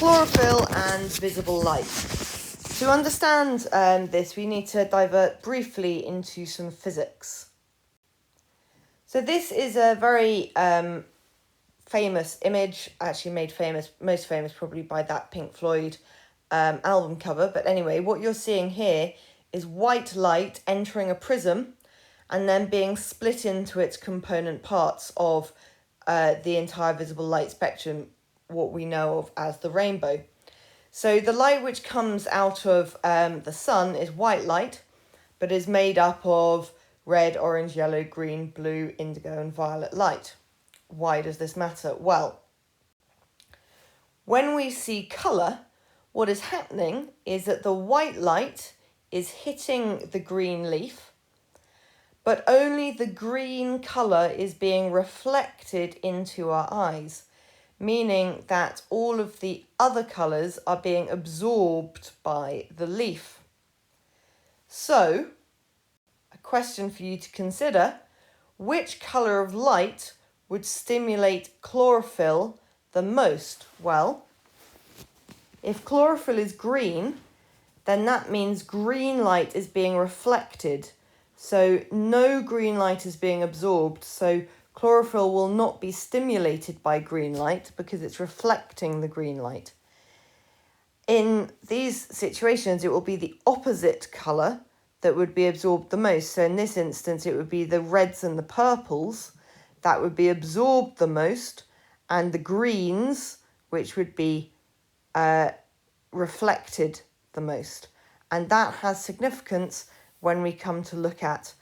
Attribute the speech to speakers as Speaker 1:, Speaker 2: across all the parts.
Speaker 1: chlorophyll and visible light. To understand this, we need to divert briefly into some physics. So this is a very famous image, actually made most famous probably by that Pink Floyd album cover. But anyway, what you're seeing here is white light entering a prism and then being split into its component parts of the entire visible light spectrum, what we know of as the rainbow. So the light which comes out of the sun is white light, but is made up of red, orange, yellow, green, blue, indigo and violet light. Why does this matter? Well, when we see colour, what is happening is that the white light is hitting the green leaf, but only the green colour is being reflected into our eyes, meaning that all of the other colours are being absorbed by the leaf. So, a question for you to consider, which colour of light would stimulate chlorophyll the most? Well, if chlorophyll is green, then that means green light is being reflected. So no green light is being absorbed, so chlorophyll will not be stimulated by green light because it's reflecting the green light. In these situations, it will be the opposite colour that would be absorbed the most. So in this instance, it would be the reds and the purples that would be absorbed the most, and the greens, which would be reflected the most. And that has significance when we come to look at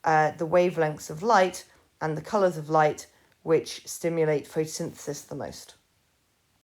Speaker 1: the wavelengths of light and the colours of light which stimulate photosynthesis the most.